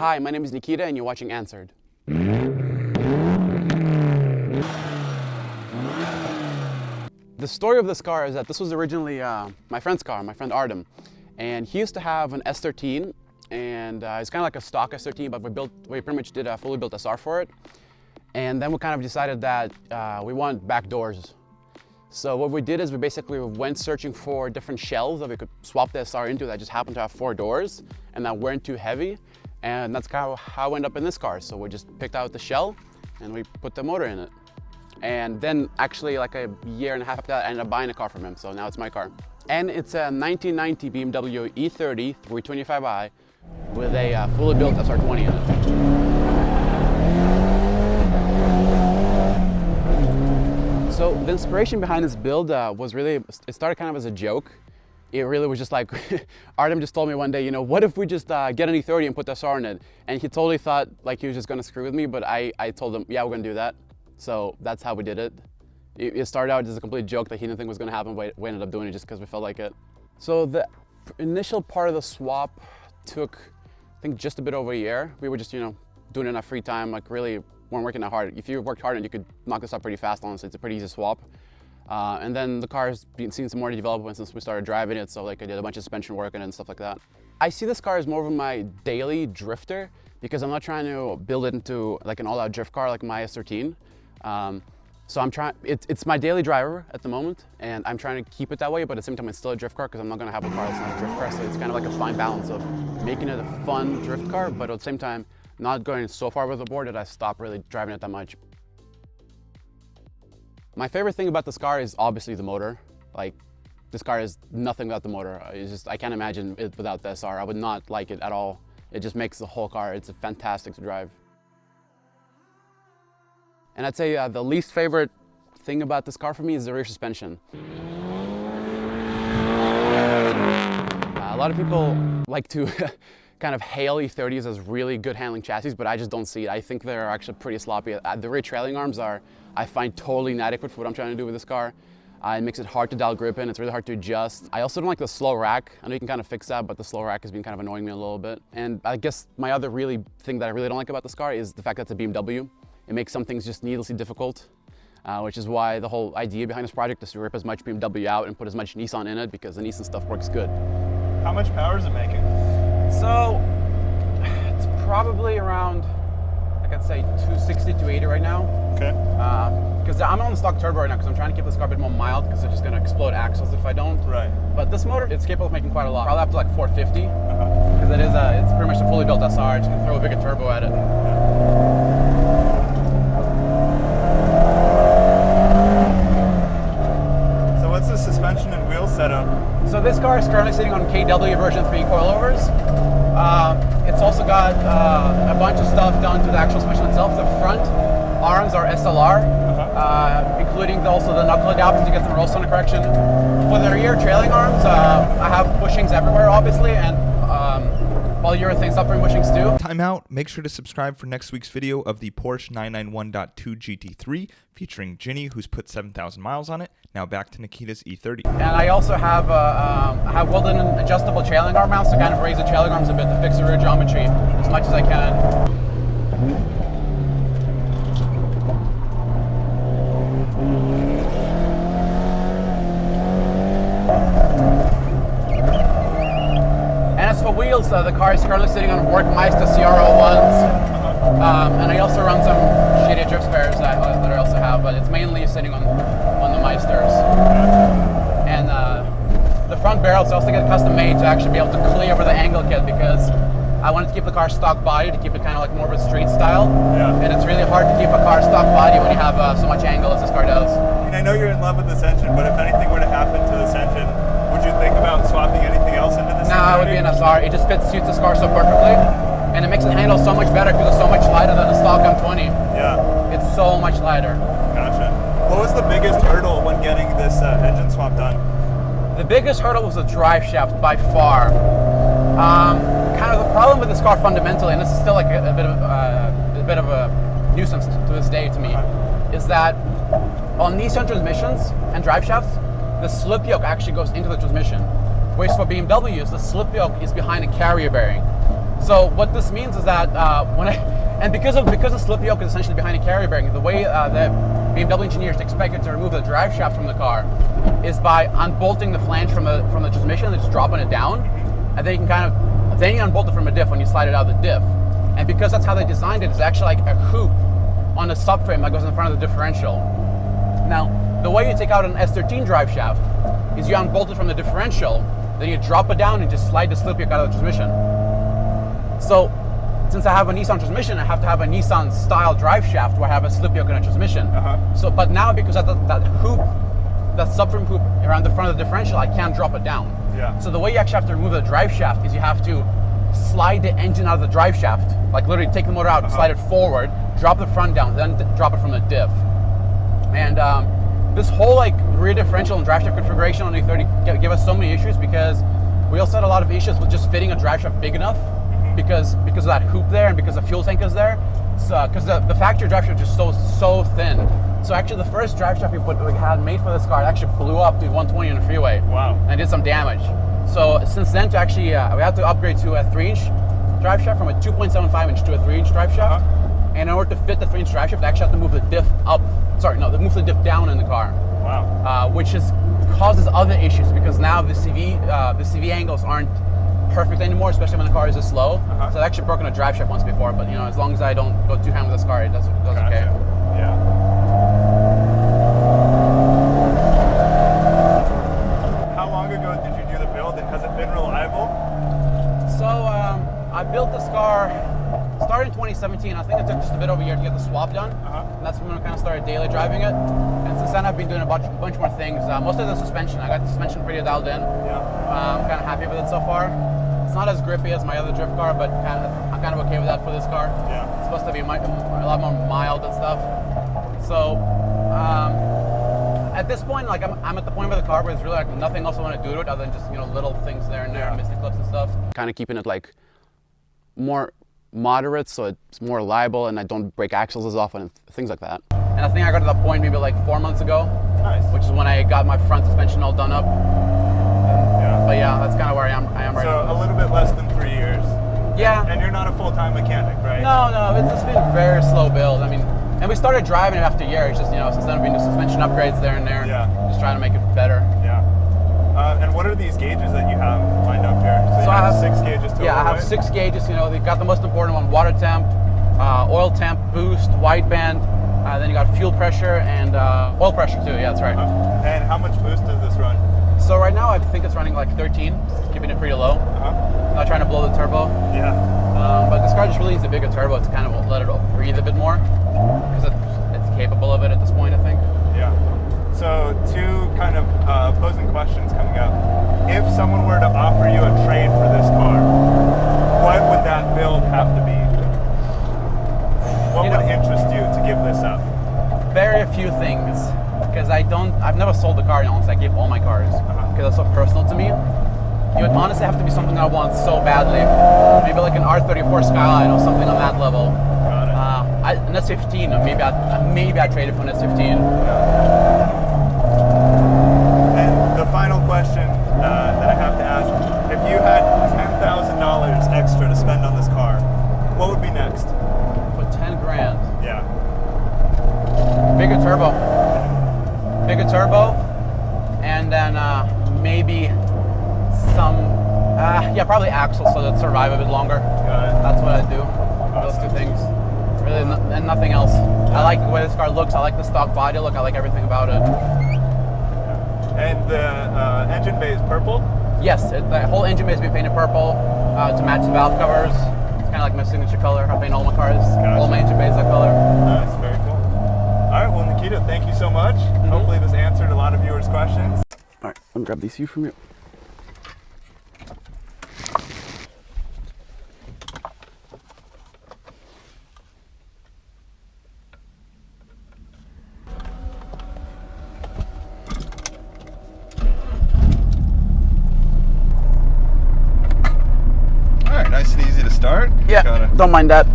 Hi, my name is Nikita and you're watching ANSWRD. The story of this car is that this was originally my friend's car, my friend Artem. And he used to have an S13, and it's kind of like a stock S13, but we pretty much did a fully built SR for it. And then we kind of decided that we want back doors. So what we did is we basically went searching for different shells that we could swap the SR into that just happened to have 4 doors and that weren't too heavy. And that's kind of how we ended up in this car. So we just picked out the shell and we put the motor in it. And then actually like a year and a half after that, I ended up buying a car from him. So now it's my car. And it's a 1990 BMW E30 325i with a fully built SR20 in it. So the inspiration behind this build was really, it started kind of as a joke. It really was just like, Artem just told me one day, you know, what if we just get an E30 and put the SR in it? And he totally thought like he was just gonna screw with me, but I told him, yeah, we're gonna do that. So that's how we did it. It started out as a complete joke that he didn't think was gonna happen, but we ended up doing it just because we felt like it. So the initial part of the swap took, I think, just a bit over a year. We were just, you know, doing it in our free time, like really weren't working that hard. If you worked hard, and you could knock this up pretty fast, honestly. It's a pretty easy swap. And then the car's been seeing some more development since we started driving it, so like I did a bunch of suspension work and stuff like that. I see this car as more of my daily drifter because I'm not trying to build it into like an all-out drift car like my S13. So I'm trying, it's my daily driver at the moment, and I'm trying to keep it that way, but at the same time it's still a drift car because I'm not gonna have a car that's not a drift car, so it's kind of like a fine balance of making it a fun drift car, but at the same time not going so far with the board that I stop really driving it that much. My favorite thing about this car is obviously the motor. Like, this car is nothing without the motor. It's just, I can't imagine it without the SR. I would not like it at all. It just makes the whole car, it's fantastic to drive. And I'd say the least favorite thing about this car for me is the rear suspension. A lot of people like to kind of hail E30s as really good handling chassis, but I just don't see it. I think they're actually pretty sloppy. The rear trailing arms are, I find, totally inadequate for what I'm trying to do with this car. It makes it hard to dial grip in, it's really hard to adjust. I also don't like the slow rack. I know you can kind of fix that, but the slow rack has been kind of annoying me a little bit. And I guess my other thing that I really don't like about this car is the fact that it's a BMW. It makes some things just needlessly difficult, which is why the whole idea behind this project is to rip as much BMW out and put as much Nissan in it, because the Nissan stuff works good. How much power is it making? So, it's probably around, like I'd say 260, 280 right now. Okay. Because I'm on the stock turbo right now because I'm trying to keep this car a bit more mild because it's just going to explode axles if I don't. Right. But this motor, it's capable of making quite a lot. Probably up to like 450. Because it's pretty much a fully built SR. Just gonna throw a bigger turbo at it. So what's the suspension and wheel setup? So this car is currently sitting on KW version 3 coilovers. It's also got a bunch of stuff done to the actual suspension itself. The front arms are SLR, including also the knuckle adapters to get some roll center correction. For the rear trailing arms, I have bushings everywhere, obviously, and polyurethane subframe bushings too. Time out. Make sure to subscribe for next week's video of the Porsche 991.2 GT3 featuring Ginny, who's put 7,000 miles on it. Now back to Nikita's E30. And I also have welded in adjustable trailing arm mounts to kind of raise the trailing arms a bit to fix the rear geometry as much as I can. As for wheels, the car is currently sitting on Work Meister CR01s, and I also run some shitty drift spares that I also have, but it's mainly sitting on the Meisters. And the front barrels also get custom made to actually be able to clear with the angle kit because I wanted to keep the car stock body to keep it kind of like more of a street style. Yeah. And it's really hard to keep a car stock body when you have so much angle as this car does. And I know you're in love with this engine, but if anything were to happen to this engine, would you think about swapping anything else into this? No, it would be an SR. It just suits this car so perfectly. And it makes it handle so much better because it's so much lighter than the stock M20. Yeah. It's so much lighter. Gotcha. What was the biggest hurdle when getting this engine swap done? The biggest hurdle was the drive shaft by far. Kind of the problem with this car fundamentally, and this is still like a bit of a nuisance to this day to me, is that on Nissan transmissions and drive shafts, the slip yoke actually goes into the transmission. Whereas for BMWs, the slip yoke is behind a carrier bearing. So what this means is that because the slip yoke is essentially behind a carrier bearing, the way the BMW engineers expected to remove the drive shaft from the car is by unbolting the flange from the transmission and just dropping it down, and then you can then you unbolt it from a diff when you slide it out of the diff. And because that's how they designed it, it's actually like a hoop on the subframe that goes in front of the differential. Now, the way you take out an S13 drive shaft is you unbolt it from the differential, then you drop it down and just slide the slip yoke out of the transmission. So, since I have a Nissan transmission, I have to have a Nissan style drive shaft where I have a slip yoke in a transmission. So, but now because of that hoop, that subframe hoop around the front of the differential, I can't drop it down. So the way you actually have to remove the drive shaft is you have to slide the engine out of the drive shaft, like literally take the motor out, slide it forward, drop the front down, then drop it from the diff. And this whole like rear differential and drive shaft configuration on the E30 gave us so many issues because we also had a lot of issues with just fitting a drive shaft big enough because of that hoop there and because the fuel tank is there. So because the factory drive shaft is just so thin. So actually the first drive shaft we had made for this car actually blew up to 120 on the freeway. Wow. And did some damage. So since then, to actually, we had to upgrade to a 3-inch drive shaft from a 2.75-inch to a 3-inch drive shaft. And in order to fit the 3-inch drive shaft, I actually have to move the diff move the diff down in the car. Wow. Which causes other issues because now the CV angles aren't perfect anymore, especially when the car is this slow. So I've actually broken a drive shaft once before, but as long as I don't go too ham with this car, it does okay. Yeah. I built this car, started in 2017. I think it took just a bit over a year to get the swap done. And that's when I kind of started daily driving it. And since then, I've been doing a bunch more things. Mostly the suspension. I got the suspension pretty dialed in. I'm kind of happy with it so far. It's not as grippy as my other drift car, but I'm kind of okay with that for this car. It's supposed to be a lot more mild and stuff. So at this point, like I'm at the point with the car where there's really like nothing else I want to do to it other than just little things there and there, missing clips and stuff. Kind of keeping it like more moderate, so it's more reliable, and I don't break axles as often and things like that. And I think I got to that point maybe like 4 months ago. Nice. Which is when I got my front suspension all done up. But yeah, that's kind of where I am right now. So a little bit less than 3 years. Yeah. And you're not a full-time mechanic, right? No, it's been a very slow build. I mean, and we started driving it after a year. It's just, since then we've been doing suspension upgrades there and there. Just trying to make it better. And what are these gauges that you have lined up here? So you have 6 gauges total, I have 6 gauges. They've got the most important one: water temp, oil temp, boost, wideband. Then you got fuel pressure and oil pressure too. Yeah, that's right. And how much boost does this run? So right now I think it's running like 13, keeping it pretty low. Not trying to blow the turbo. But this car just really needs a bigger turbo to kind of let it breathe a bit more because it's capable of it at this point, I think. So 2 kind of opposing questions coming up. If someone were to offer you a trade for this car, what would that build have to be? What would interest you to give this up? Very few things, because I've never sold a car unless I give all my cars, because that's so personal to me. It would honestly have to be something I want so badly. Maybe like an R34 Skyline or something on that level. An S15, maybe I'd trade it for an S15. And the final question that I have to ask, if you had $10,000 extra to spend on this car, what would be next? For 10 grand? Yeah. Bigger turbo, and then maybe some, probably axles so that survive a bit longer. That's what I'd do. Those 2 things. Really, and nothing else. I like the way this car looks. I like the stock body look. I like everything about it. And the engine bay is purple? Yes, the whole engine bay has been painted purple to match the valve covers. It's kind of like my signature color. I paint all my cars. All my engine bays that color. Nice, very cool. All right, well, Nikita, thank you so much. Hopefully this answered a lot of viewers' questions. All right, let me grab these from you. Nice and easy to start. Yeah, don't mind that.